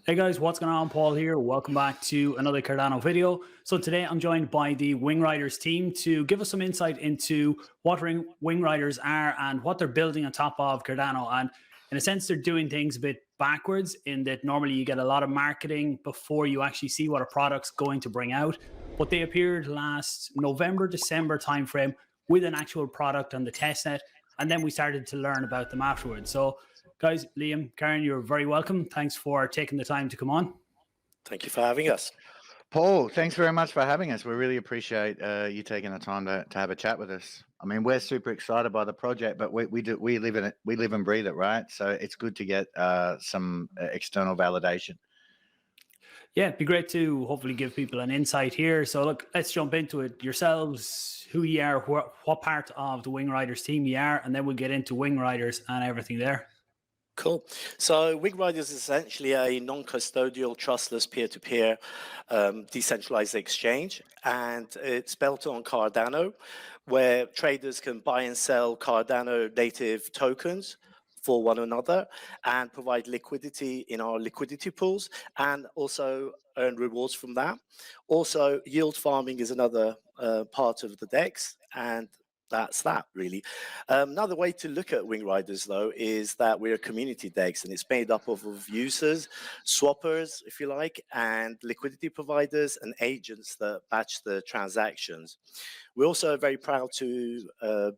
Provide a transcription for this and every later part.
Hey guys, what's going on? Paul here. Welcome back to another Cardano video. So today I'm joined by the Wingriders team to give us some insight into what Wingriders are and what they're building on top of Cardano. And in a sense, they're doing things a bit backwards in that normally you get a lot of marketing before you actually see what a product's going to bring out. But they appeared last November, December timeframe with an actual product on the testnet. And then we started to learn about them afterwards. So guys, Liam, Kaaran, you're very welcome. Thanks for taking the time to come on. Thank you for having us. Paul, thanks very much for having us. We really appreciate you taking the time to have a chat with us. I mean, we're super excited by the project, but we live in it, we live and breathe it, right? So it's good to get some external validation. Yeah, it'd be great to hopefully give people an insight here. So look, let's jump into it. Yourselves, who you are, what part of the Wingriders team you are, and then we'll get into Wingriders and everything there. Cool. So Wingrider is essentially a non-custodial, trustless, peer-to-peer decentralized exchange, and it's built on Cardano, where traders can buy and sell Cardano native tokens for one another and provide liquidity in our liquidity pools and also earn rewards from that. Also, yield farming is another part of the DEX, and that's that, really. Another way to look at Wingriders, though, is that we're a community DEX, and it's made up of users, swappers, if you like, and liquidity providers and agents that batch the transactions. We're also very proud to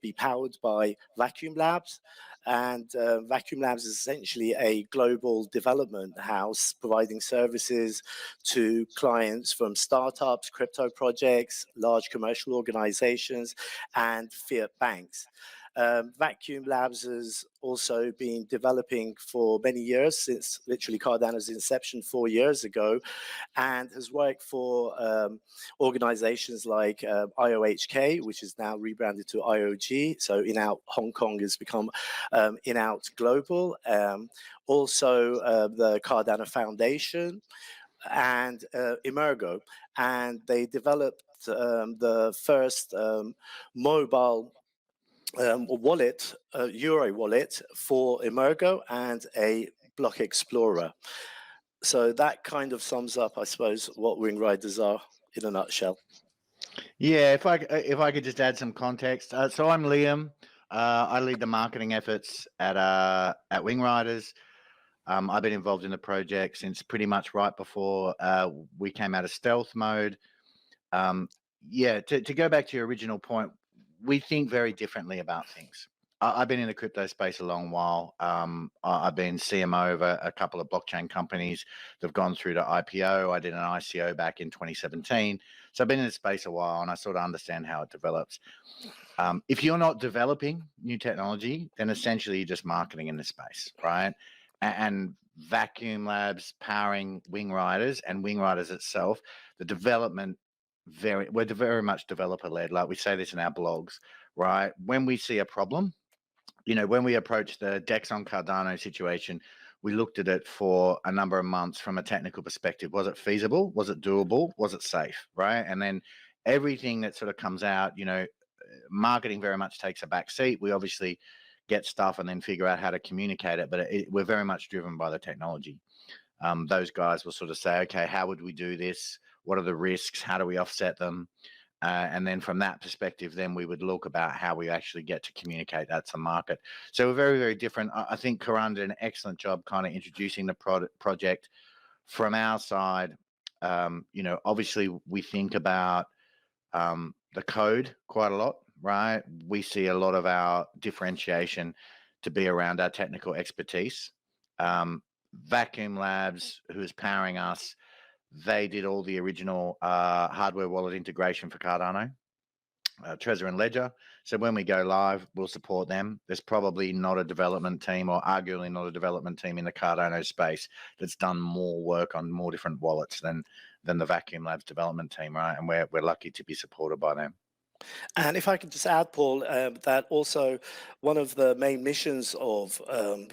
be powered by Vacuum Labs, and Vacuum Labs is essentially a global development house providing services to clients from startups, crypto projects, large commercial organizations, and fiat banks. Vacuum Labs has also been developing for many years, since literally Cardano's inception 4 years ago, and has worked for organizations like IOHK, which is now rebranded to IOG. So In-Out Hong Kong has become In-Out Global. Also the Cardano Foundation and Emergo. And they developed the first mobile wallet, Euro wallet for Emergo and a block explorer. So that kind of sums up, I suppose, what Wingriders are in a nutshell. Yeah, if I could just add some context. So I'm Liam. I lead the marketing efforts at Wingriders. I've been involved in the project since pretty much right before we came out of stealth mode. Yeah, to go back to your original point, we think very differently about things. I've been in the crypto space a long while. I've been CMO of a couple of blockchain companies that have gone through to IPO. I did an ICO back in 2017. So I've been in the space a while, and I sort of understand how it develops. If you're not developing new technology, then essentially you're just marketing in this space, right? And Vacuum Labs powering Wingriders and Wingriders itself, the development, we're very much developer led. Like we say this in our blogs, right? When we see a problem, you know, when we approached the DEX on Cardano situation, we looked at it for a number of months from a technical perspective. Was it feasible? Was it doable? Was it safe? Right? And then everything that sort of comes out, you know, marketing very much takes a back seat. We obviously get stuff and then figure out how to communicate it, but we're very much driven by the technology. Those guys will sort of say, okay, how would we do this? What are the risks? How do we offset them? And then from that perspective, then we would look about how we actually get to communicate that to market. So we're very, very different. I think Kaaran did an excellent job kind of introducing the project from our side. You know, obviously we think about the code quite a lot, right? We see a lot of our differentiation to be around our technical expertise. Vacuum Labs, who is powering us, they did all the original hardware wallet integration for Cardano, Trezor and Ledger. So when we go live, we'll support them. There's probably not a development team, or arguably not a development team in the Cardano space that's done more work on more different wallets than the Vacuum Labs development team, right? And we're lucky to be supported by them. And if I could just add, Paul, that also one of the main missions of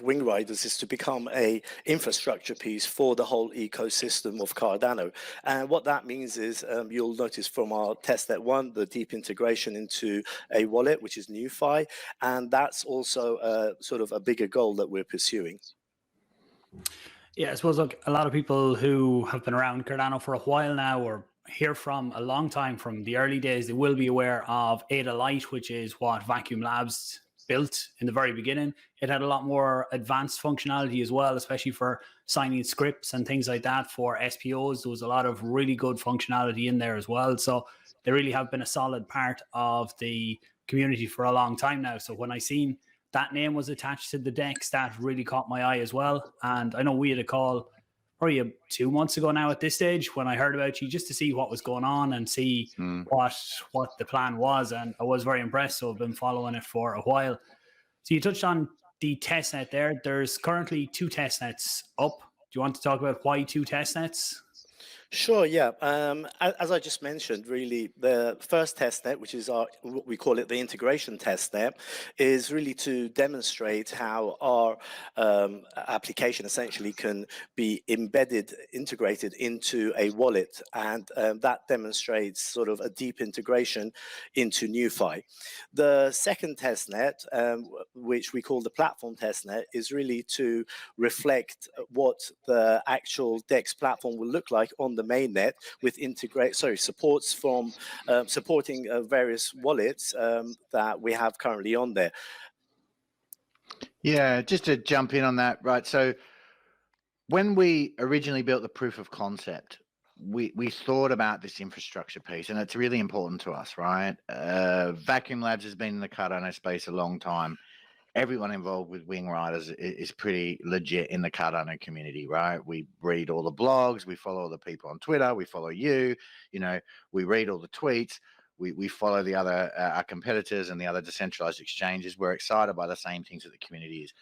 Wingriders is to become a infrastructure piece for the whole ecosystem of Cardano. And what that means is you'll notice from our testnet 1, the deep integration into a wallet, which is NuFi. And that's also sort of a bigger goal that we're pursuing. Yeah, I suppose, look, a lot of people who have been around Cardano for a while now or hear from a long time from the early days, they will be aware of Ada Lite, which is what Vacuum Labs built in the very beginning. It had a lot more advanced functionality as well, especially for signing scripts and things like that for SPOs. There was a lot of really good functionality in there as well. So they really have been a solid part of the community for a long time now. So when I seen that name was attached to the DEX, that really caught my eye as well. And I know we had a call probably 2 months ago now at this stage when I heard about you, just to see what was going on and see what the plan was. And I was very impressed. So I've been following it for a while. So you touched on the testnet there. There's currently 2 testnets up. Do you want to talk about why 2 testnets? Sure, yeah. As I just mentioned, really, the first testnet, which is what we call it the integration testnet, is really to demonstrate how our application essentially can be integrated into a wallet. And that demonstrates sort of a deep integration into NewFi. The second testnet, which we call the platform testnet, is really to reflect what the actual DEX platform will look like on the mainnet with supports from supporting various wallets that we have currently on there. Yeah, just to jump in on that, right? So when we originally built the proof of concept, we thought about this infrastructure piece, and it's really important to us, right? Vacuum Labs has been in the Cardano space a long time. Everyone involved with Wingriders is pretty legit in the Cardano community, right? We read all the blogs, we follow all the people on Twitter, we follow you, we read all the tweets, we follow the other our competitors and the other decentralized exchanges. We're excited by the same things that the community is.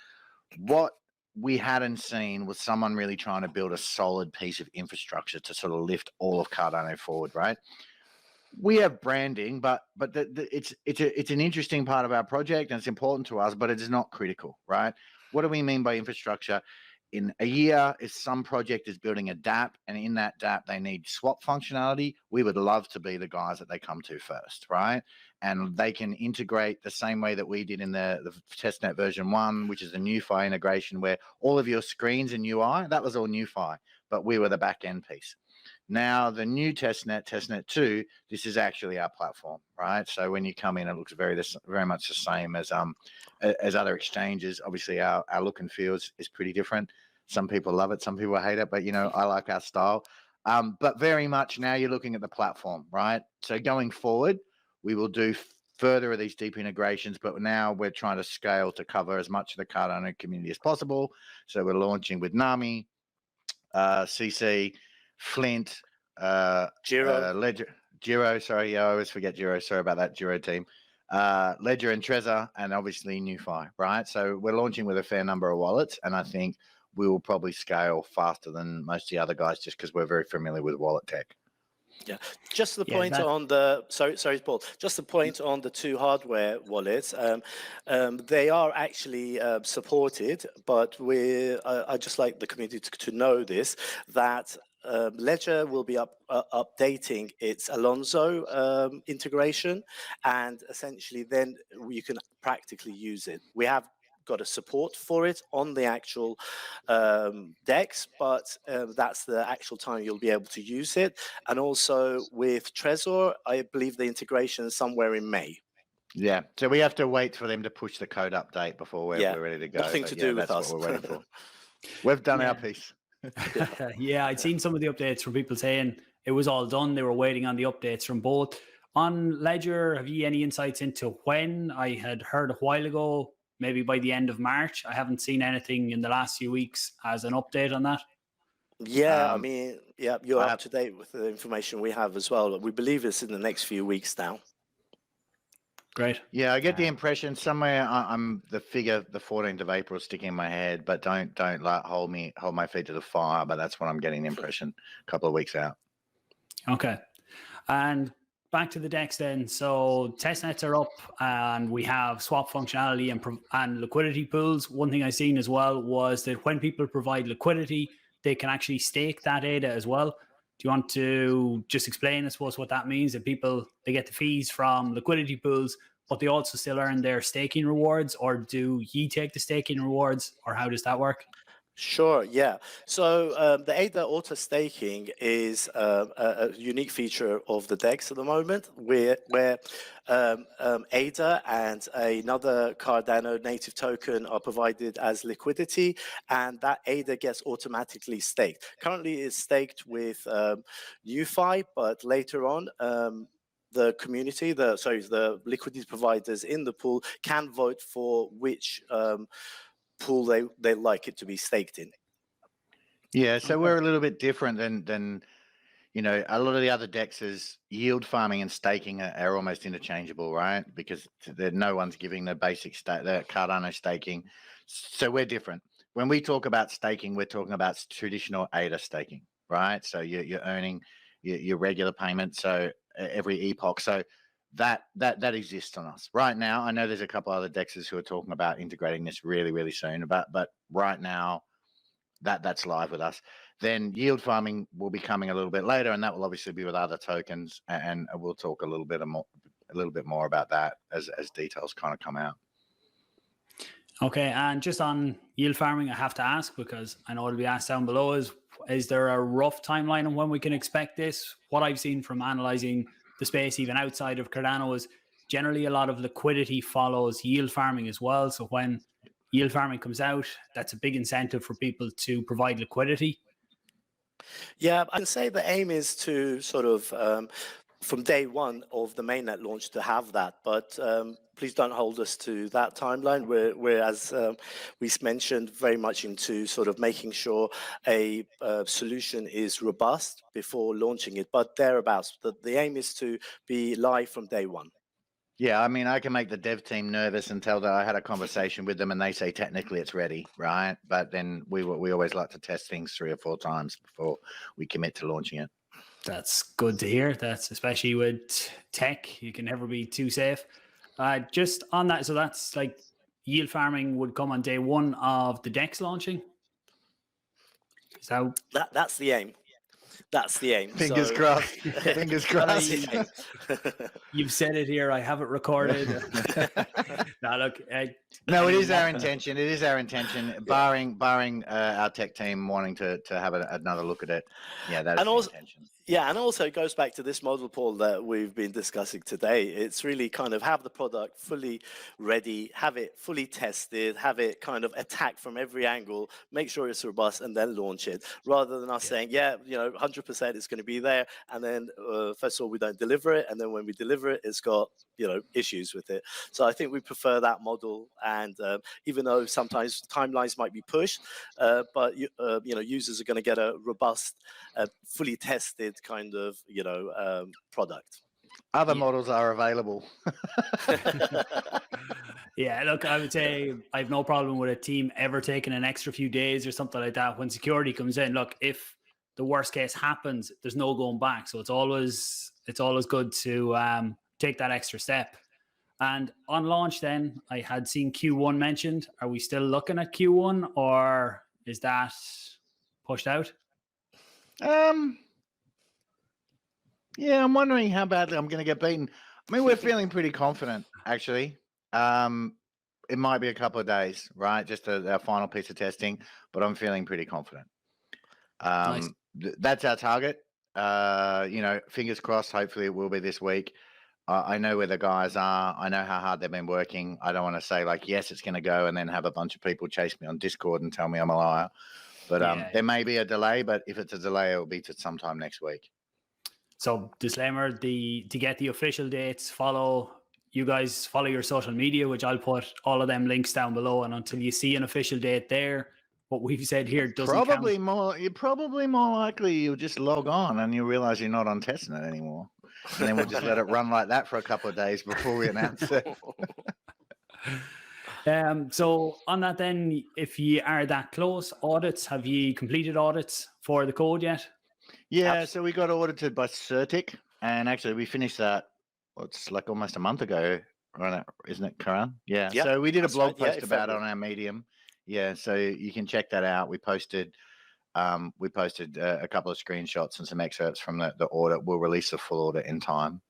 What we hadn't seen was someone really trying to build a solid piece of infrastructure to sort of lift all of Cardano forward, right? We have branding, but it's an interesting part of our project and it's important to us, but it is not critical, right? What do we mean by infrastructure? In a year, if some project is building a dApp and in that dApp they need swap functionality, we would love to be the guys that they come to first, right? And they can integrate the same way that we did in the testnet version 1, which is the NewFi integration, where all of your screens and UI, that was all NewFi, but we were the back end piece. Now, the new testnet 2, this is actually our platform, right? So when you come in, it looks very much the same as other exchanges. Obviously, our look and feel is pretty different. Some people love it, some people hate it, but I like our style. But very much now you're looking at the platform, right? So going forward, we will do further of these deep integrations, but now we're trying to scale to cover as much of the Cardano community as possible. So we're launching with Nami, CC, Flint, Giro. Ledger, Giro, sorry, yeah, I always forget Giro. Sorry about that, Giro team. Ledger and Trezor, and obviously NewFi, right? So we're launching with a fair number of wallets, and I think we will probably scale faster than most of the other guys just because we're very familiar with wallet tech. Yeah, just the point on the sorry, Paul. Just the point on the 2 hardware wallets. They are actually supported, but I just like the community to know this, that Ledger will be updating its Alonso integration, and essentially then you can practically use it. We have got a support for it on the actual DEX, but that's the actual time you'll be able to use it. And also with Trezor, I believe the integration is somewhere in May. Yeah, so we have to wait for them to push the code update before we're ready to go. Nothing to do with us. That's what we're waiting for. We've done our piece. Yeah, I'd seen some of the updates from people saying it was all done. They were waiting on the updates from both. On Ledger, have you any insights into when? I had heard a while ago, maybe by the end of March. I haven't seen anything in the last few weeks as an update on that. Yeah, I mean, yeah, you're up to date with the information we have as well. We believe it's in the next few weeks now. Great. Yeah, I get the impression somewhere I'm the figure, the 14th of April, sticking in my head, but don't like hold my feet to the fire. But that's what I'm getting the impression. A couple of weeks out. Okay, and back to the DEX then. So testnets are up, and we have swap functionality and liquidity pools. One thing I seen as well was that when people provide liquidity, they can actually stake that ADA as well. Do you want to just explain, I suppose, what that means? That people, they get the fees from liquidity pools, but they also still earn their staking rewards, or do ye take the staking rewards, or how does that work? Sure, yeah. So the ADA auto staking is a unique feature of the DEX at the moment, where ADA and another Cardano native token are provided as liquidity, and that ADA gets automatically staked. Currently, it's staked with UFI, but later on, the community, the liquidity providers in the pool can vote for which pool they like it to be staked in. Yeah, so Okay. we're a little bit different than you know, a lot of the other dexes. Yield farming and staking are almost interchangeable, right? Because no one's giving the basic the Cardano staking. So we're different. When we talk about staking, we're talking about traditional ADA staking, right? So you're earning your regular payment, so every epoch. So that exists on us right now. I know there's a couple other dexes who are talking about integrating this really soon, but right now that's live with us. Then yield farming will be coming a little bit later, and that will obviously be with other tokens, and we'll talk a little bit more about that as details kind of come out. Okay, and just on yield farming, I have to ask, because I know it'll be asked down below, is there a rough timeline on when we can expect this? What I've seen from analyzing the space, even outside of Cardano, is generally a lot of liquidity follows yield farming as well. So when yield farming comes out, that's a big incentive for people to provide liquidity. Yeah, I can say the aim is to sort of from day one of the mainnet launch to have that, but please don't hold us to that timeline. We're as we mentioned, very much into sort of making sure a solution is robust before launching it, but thereabouts. The aim is to be live from day one. Yeah, I mean, I can make the dev team nervous and tell that I had a conversation with them and they say technically it's ready, right? But then we always like to test things 3 or 4 times before we commit to launching it. That's good to hear. That's especially with tech, you can never be too safe. Just on that, so that's like yield farming would come on day one of the DEX launching. So that's the aim. That's the aim. Fingers crossed. Fingers crossed. You've said it here. I have it recorded. No, look. No, it is our intention. It is our intention, barring our tech team wanting to have another look at it. Yeah, that is the intention. Yeah, and also it goes back to this model, Paul, that we've been discussing today. It's really kind of have the product fully ready, have it fully tested, have it kind of attacked from every angle, make sure it's robust, and then launch it, rather than us saying, yeah, 100% it's going to be there, and then first of all, we don't deliver it, and then when we deliver it, it's got issues with it. So I think we prefer that model, and even though sometimes timelines might be pushed, but users are going to get a robust, fully tested kind of product. Other models are available. Yeah, look, I would say I have no problem with a team ever taking an extra few days or something like that when security comes in. Look, if the worst case happens, there's no going back. So it's always good to take that extra step. And on launch, then I had seen Q1 mentioned. Are we still looking at Q1, or is that pushed out? Yeah, I'm wondering how badly I'm going to get beaten. I mean, we're feeling pretty confident, actually. It might be a couple of days, right? Just our final piece of testing, but I'm feeling pretty confident. Nice. That's our target. Fingers crossed. Hopefully, it will be this week. I know where the guys are. I know how hard they've been working. I don't want to say like, yes, it's going to go, and then have a bunch of people chase me on Discord and tell me I'm a liar. But there may be a delay. But if it's a delay, it will be to sometime next week. So disclaimer, to get the official dates, follow your social media, which I'll put all of them links down below. And until you see an official date there, what we've said here doesn't probably count. You're probably more likely you'll just log on and you'll realize you're not on testnet anymore. And then we'll just let it run like that for a couple of days before we announce it. So on that then, if you are that close, audits, have you completed audits for the code yet? Yeah, so we got audited by Certic, and actually we finished that, it's like almost a month ago, right? Isn't it, Kaaran? Yeah. Yep, so we did a blog post about February. it on our Medium. Yeah, so you can check that out. We posted a couple of screenshots and some excerpts from the audit. We'll release the full audit in time.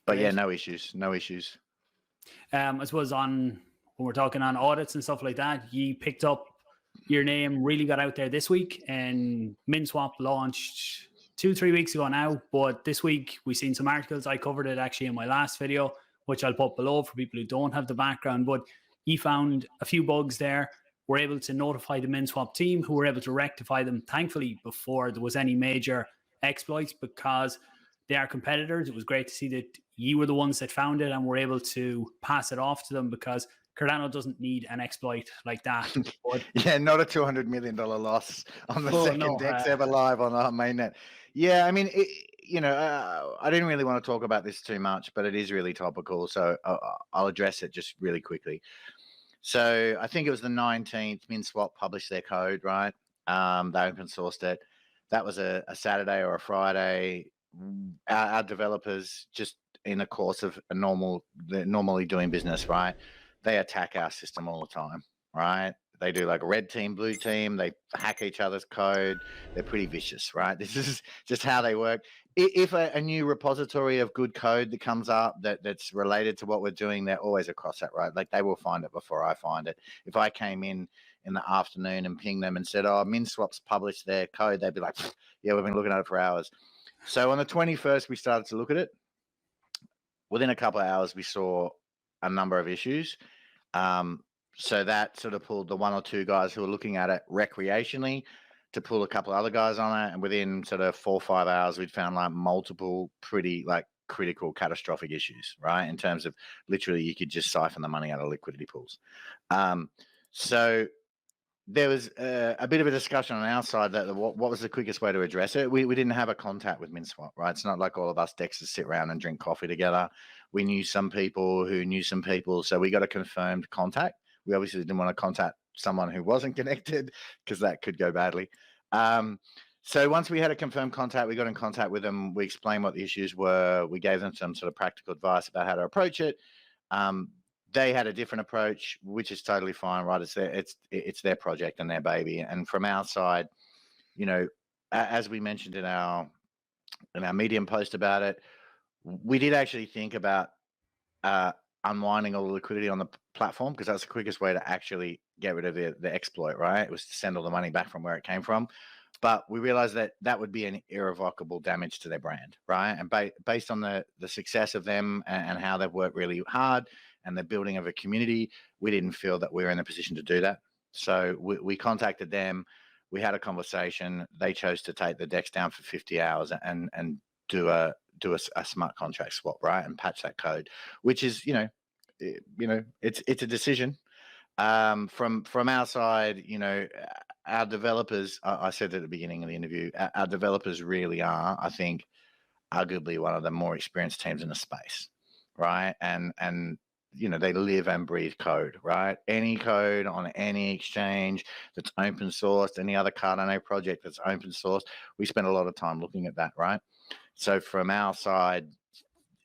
But yeah, no issues. I suppose when we're talking on audits and stuff like that, you picked up your name really got out there this week, and Minswap launched 2-3 weeks ago now. But this week we've seen some articles. I covered it actually in my last video, which I'll put below for people who don't have the background. But he found a few bugs there. We're able to notify the Minswap team, who were able to rectify them, thankfully, before there was any major exploits, because they are competitors. It was great to see that you were the ones that found it and were able to pass it off to them, because Cardano doesn't need an exploit like that. But, yeah, not a $200 million loss on the second DEX ever live on our mainnet. Yeah, I mean, I didn't really want to talk about this too much, but it is really topical. So I'll address it just really quickly. So I think it was the 19th, Minswap published their code, right? They open sourced it. That was a Saturday or a Friday. Our developers, just in the course of they're normally doing business, right? They attack our system all the time, right? They do like red team, blue team. They hack each other's code. They're pretty vicious, right? This is just how they work. If a new repository of good code that comes up that's related to what we're doing, they're always across that, right? Like they will find it before I find it. If I came in the afternoon and pinged them and said, oh, Minswap's published their code, they'd be like, yeah, we've been looking at it for hours. So on the 21st, we started to look at it. Within a couple of hours, we saw a number of issues. So that sort of pulled the one or two guys who were looking at it recreationally to pull a couple of other guys on it. And within sort of 4 or 5 hours, we'd found like multiple pretty like critical catastrophic issues, right? In terms of literally you could just siphon the money out of liquidity pools. So there was a bit of a discussion on our side that what was the quickest way to address it. We didn't have a contact with Minswap, right? It's not like all of us DEXers sit around and drink coffee together. We knew some people who knew some people. So we got a confirmed contact. We obviously didn't want to contact someone who wasn't connected because that could go badly. So once we had a confirmed contact, we got in contact with them. We explained what the issues were. We gave them some sort of practical advice about how to approach it. They had a different approach, which is totally fine, right? It's their project and their baby. And from our side, as we mentioned in our Medium post about it, we did actually think about unwinding all the liquidity on the platform, because that's the quickest way to actually get rid of the exploit, right? It was to send all the money back from where it came from. But we realized that would be an irrevocable damage to their brand, right? And based on the success of them and how they've worked really hard and the building of a community, we didn't feel that we were in a position to do that. So we contacted them. We had a conversation. They chose to take the DEX down for 50 hours and do a smart contract swap, right? And patch that code, which is, it's a decision. From our side, our developers, I said at the beginning of the interview, our developers really are, I think, arguably one of the more experienced teams in the space, right? And they live and breathe code, right? Any code on any exchange that's open sourced, any other Cardano project that's open source, we spend a lot of time looking at that, right? So from our side,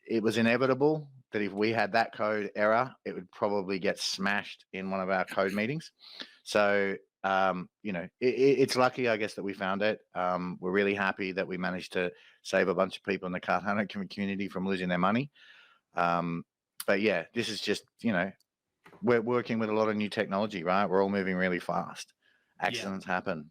it was inevitable that if we had that code error, it would probably get smashed in one of our code meetings. So, it's lucky, I guess, that we found it. We're really happy that we managed to save a bunch of people in the Cardano community from losing their money. But yeah, this is just, we're working with a lot of new technology, right? We're all moving really fast. Accidents happen.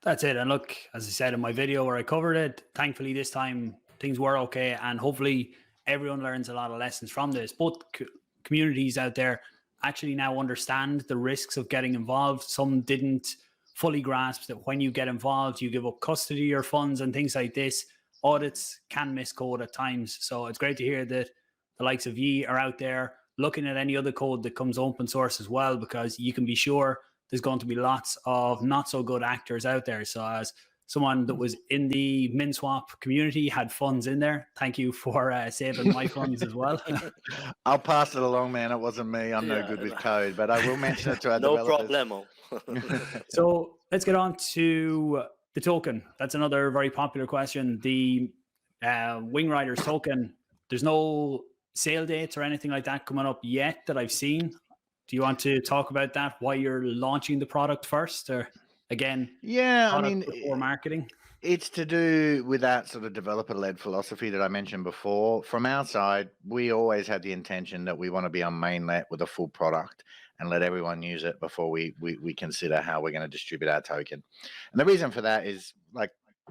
That's it. And look, as I said in my video where I covered it, thankfully this time things were okay. And hopefully everyone learns a lot of lessons from this. Both communities out there actually now understand the risks of getting involved. Some didn't fully grasp that when you get involved, you give up custody of your funds and things like this. Audits can miss code at times. So it's great to hear that the likes of ye are out there looking at any other code that comes open source as well, because you can be sure there's going to be lots of not so good actors out there. So as someone that was in the Minswap community, had funds in there, thank you for saving my funds as well. I'll pass it along, man. It wasn't me. I'm no good with code, but I will mention it to our developers. No problemo. So let's get on to the token. That's another very popular question. The Wingriders token, there's no sale dates or anything like that coming up yet that I've seen. Do you want to talk about that? Why you're launching the product first, or again? Yeah, I mean, before marketing. It's to do with that sort of developer-led philosophy that I mentioned before. From our side, we always had the intention that we want to be on mainnet with a full product and let everyone use it before we consider how we're going to distribute our token. And the reason for that is, like,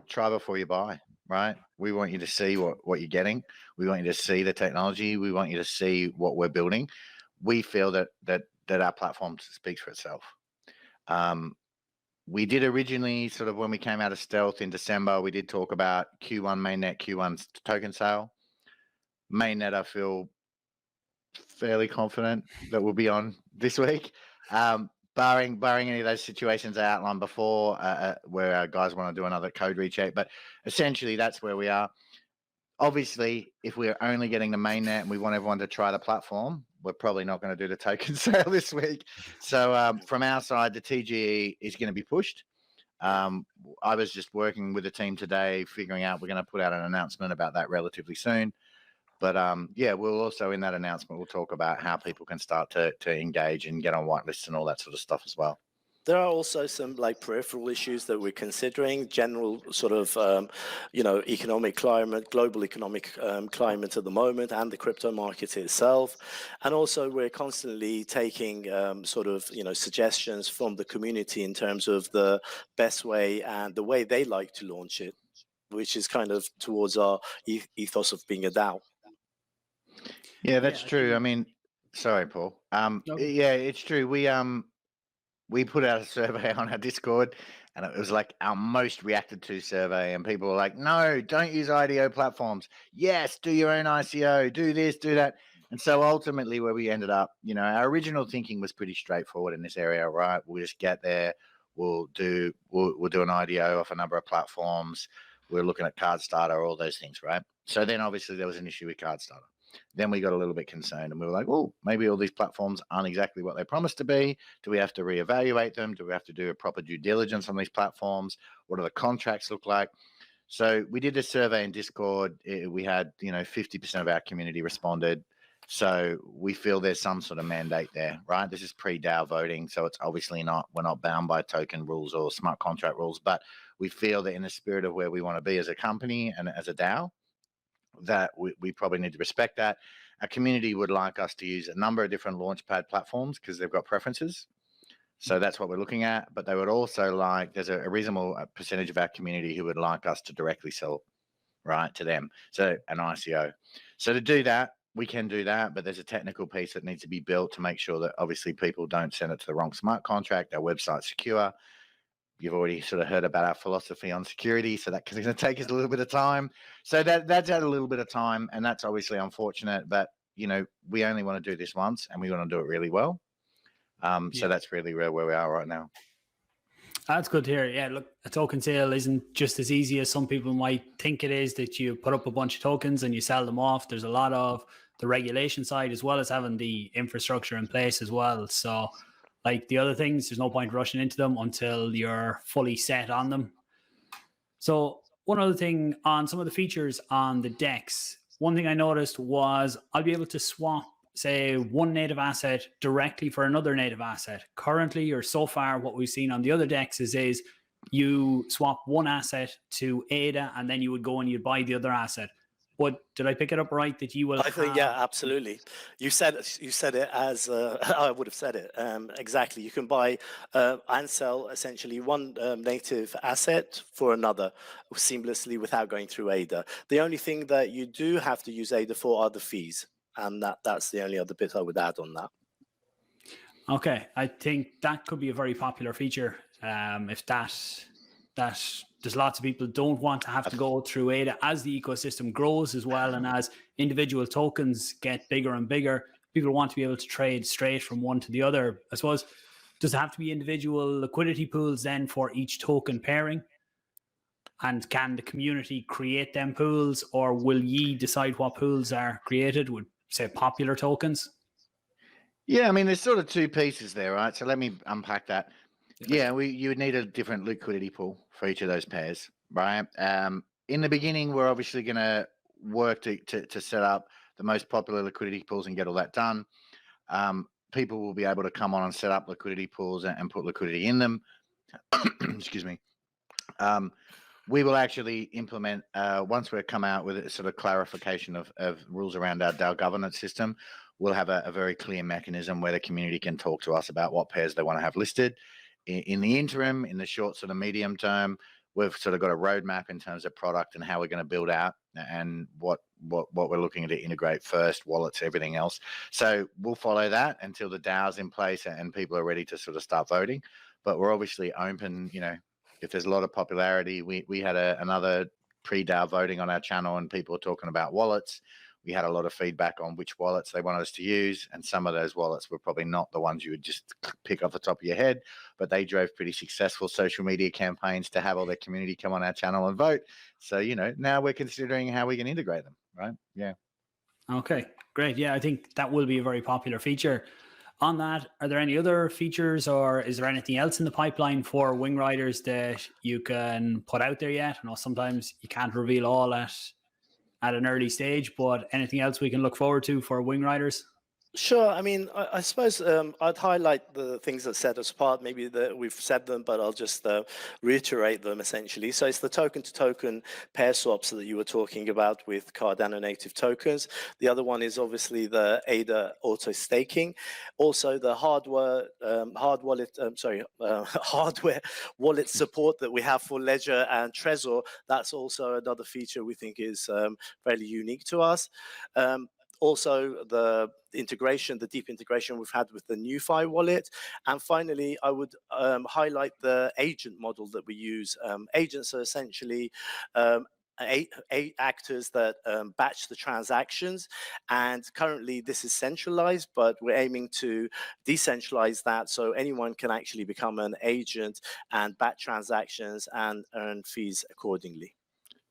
try before you buy, right? We want you to see what you're getting. We want you to see the technology. We want you to see what we're building. We feel that our platform speaks for itself. We did originally, sort of when we came out of stealth in December, we did talk about Q1 mainnet, Q1 token sale. Mainnet, I feel fairly confident that we'll be on this week, barring any of those situations I outlined before, where our guys want to do another code recheck. But essentially, that's where we are. Obviously, if we're only getting the mainnet and we want everyone to try the platform, we're probably not going to do the token sale this week. So from our side, the TGE is going to be pushed. I was just working with the team today, figuring out we're going to put out an announcement about that relatively soon. But yeah, we'll also, in that announcement, we'll talk about how people can start to engage and get on whitelists and all that sort of stuff as well. There are also some like peripheral issues that we're considering, general sort of, economic climate, global economic climate at the moment, and the crypto market itself. And also we're constantly taking suggestions from the community in terms of the best way and the way they like to launch it, which is kind of towards our ethos of being a DAO. Yeah, that's true. I mean, sorry, Paul. No. Yeah, it's true. We put out a survey on our Discord, and it was like our most reacted to survey. And people were like, no, don't use IDO platforms. Yes, do your own ICO, do this, do that. And so ultimately where we ended up, our original thinking was pretty straightforward in this area, right? We'll just get there. We'll do an IDO off a number of platforms. We're looking at CardStarter, all those things, right? So then obviously there was an issue with CardStarter. Then we got a little bit concerned and we were like, oh, maybe all these platforms aren't exactly what they promised to be. Do we have to reevaluate them? Do we have to do a proper due diligence on these platforms? What do the contracts look like? So we did a survey in Discord. We had, 50% of our community responded. So we feel there's some sort of mandate there, right? This is pre-DAO voting. So it's obviously we're not bound by token rules or smart contract rules, but we feel that in the spirit of where we want to be as a company and as a DAO, that we probably need to respect that. Our community would like us to use a number of different launchpad platforms because they've got preferences. So that's what we're looking at. But they would also there's a reasonable percentage of our community who would like us to directly sell, right, to them. So an ICO. So to do that, we can do that, but there's a technical piece that needs to be built to make sure that obviously people don't send it to the wrong smart contract, our website's secure. You've already sort of heard about our philosophy on security, so that's going to take us a little bit of time. So that's had a little bit of time, and that's obviously unfortunate. But we only want to do this once, and we want to do it really well. So that's really where we are right now. That's good to hear. Yeah, look, a token sale isn't just as easy as some people might think it is, that you put up a bunch of tokens and you sell them off. There's a lot of the regulation side as well as having the infrastructure in place as well. So like the other things, there's no point rushing into them until you're fully set on them. So one other thing on some of the features on the DEX, one thing I noticed was I'll be able to swap, say, one native asset directly for another native asset. Currently, or so far, what we've seen on the other DEXs is you swap one asset to ADA and then you would go and you'd buy the other asset. But did I pick it up right that you will? I think, yeah, absolutely. You said it as I would have said it exactly. You can buy and sell essentially one native asset for another seamlessly without going through ADA. The only thing that you do have to use ADA for are the fees, and that's the only other bit I would add on that. Okay, I think that could be a very popular feature. If that there's lots of people don't want to have to go through ADA as the ecosystem grows as well, and as individual tokens get bigger and bigger, people want to be able to trade straight from one to the other. I suppose, does it have to be individual liquidity pools then for each token pairing? And can the community create them pools, or will ye decide what pools are created with, say, popular tokens? Yeah, I mean, there's sort of two pieces there, right? So let me unpack that. Yeah, you would need a different liquidity pool for each of those pairs, right? In the beginning, we're obviously going to work to set up the most popular liquidity pools and get all that done. People will be able to come on and set up liquidity pools and put liquidity in them. Excuse me. we will actually implement, once we come out with a sort of clarification of rules around our DAO governance system, we'll have a very clear mechanism where the community can talk to us about what pairs they want to have listed. In the interim, in the short sort of medium term, we've sort of got a roadmap in terms of product and how we're going to build out and what we're looking to integrate first, wallets, everything else. So we'll follow that until the DAO's in place and people are ready to sort of start voting. But we're obviously open, you know, if there's a lot of popularity. We had another pre-DAO voting on our channel and people were talking about wallets. We had a lot of feedback on which wallets they wanted us to use, and some of those wallets were probably not the ones you would just pick off the top of your head, but they drove pretty successful social media campaigns to have all their community come on our channel and vote. So, you know, now we're considering how we can integrate them, right? Yeah. Okay, great. Yeah, I think that will be a very popular feature. On that, are there any other features or is there anything else in the pipeline for Wingriders that you can put out there yet? I know sometimes you can't reveal all at an early stage, but anything else we can look forward to for Wingriders? Sure. I mean, I suppose I'd highlight the things that set us apart. Maybe that we've said them, but I'll just reiterate them essentially. So it's the token-to-token pair swaps that you were talking about with Cardano native tokens. The other one is obviously the ADA auto staking. Also, the hardware wallet support that we have for Ledger and Trezor. That's also another feature we think is fairly unique to us. Also, the integration, the deep integration we've had with the NewFi wallet. And finally, I would highlight the agent model that we use. Agents are essentially eight actors that batch the transactions. And currently, this is centralized, but we're aiming to decentralize that so anyone can actually become an agent and batch transactions and earn fees accordingly.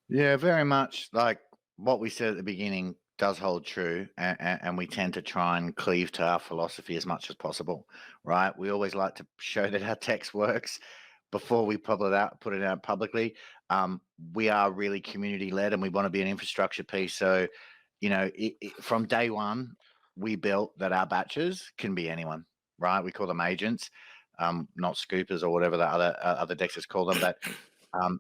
Yeah, very much like what we said at the beginning does hold true, and we tend to try and cleave to our philosophy as much as possible, right? We always like to show that our text works before we put it out publicly. We are really community led, and we want to be an infrastructure piece. So, you know, from day one, we built that our batches can be anyone, right? We call them agents, not scoopers or whatever the other dexes call them, but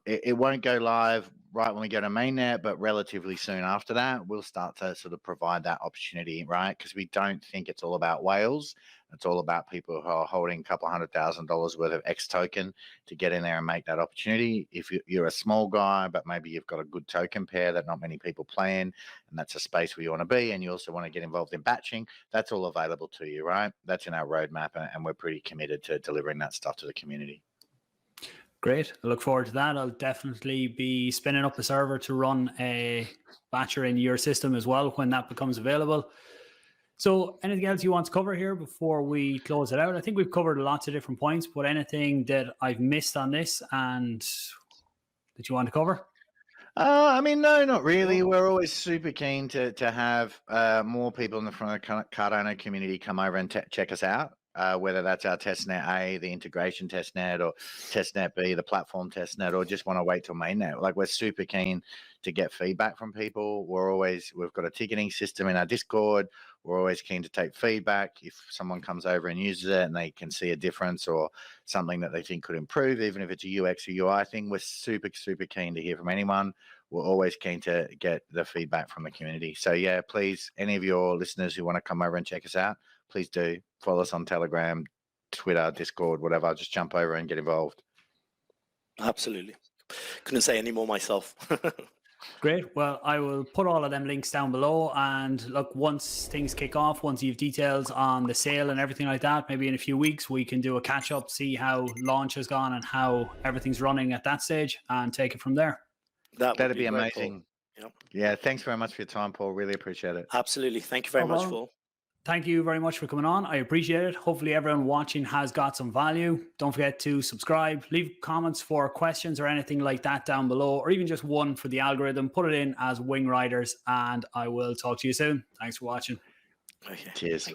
it won't go live right when we go to mainnet, but relatively soon after that, we'll start to sort of provide that opportunity, right? Because we don't think it's all about whales. It's all about people who are holding a couple $100,000 worth of X token to get in there and make that opportunity. If you're a small guy, but maybe you've got a good token pair that not many people play in, and that's a space where you want to be, and you also want to get involved in batching, that's all available to you, right? That's in our roadmap, and we're pretty committed to delivering that stuff to the community. Great. I look forward to that. I'll definitely be spinning up a server to run a batcher in your system as well when that becomes available. So anything else you want to cover here before we close it out? I think we've covered lots of different points, but anything that I've missed on this and that you want to cover? I mean, no, not really. We're always super keen to have more people in the front of the Cardano community come over and check us out. Whether that's our testnet A, the integration testnet, or testnet B, the platform testnet, or just want to wait till mainnet. Like, we're super keen to get feedback from people. We've got a ticketing system in our Discord. We're always keen to take feedback. If someone comes over and uses it and they can see a difference or something that they think could improve, even if it's a UX or UI thing, we're super, super keen to hear from anyone. We're always keen to get the feedback from the community. So yeah, please, any of your listeners who want to come over and check us out, please do. Follow us on Telegram, Twitter, Discord, whatever. Just jump over and get involved. Absolutely. Couldn't say any more myself. Great. Well, I will put all of them links down below. And look, once things kick off, once you have details on the sale and everything like that, maybe in a few weeks, we can do a catch up, see how launch has gone and how everything's running at that stage and take it from there. That'd be amazing. Yeah. Thanks very much for your time, Paul. Really appreciate it. Absolutely. Thank you very much, Paul. Thank you very much for coming on. I appreciate it. Hopefully everyone watching has got some value. Don't forget to subscribe, leave comments for questions or anything like that down below, or even just one for the algorithm. Put it in as Wingriders, and I will talk to you soon. Thanks for watching. Okay. Cheers.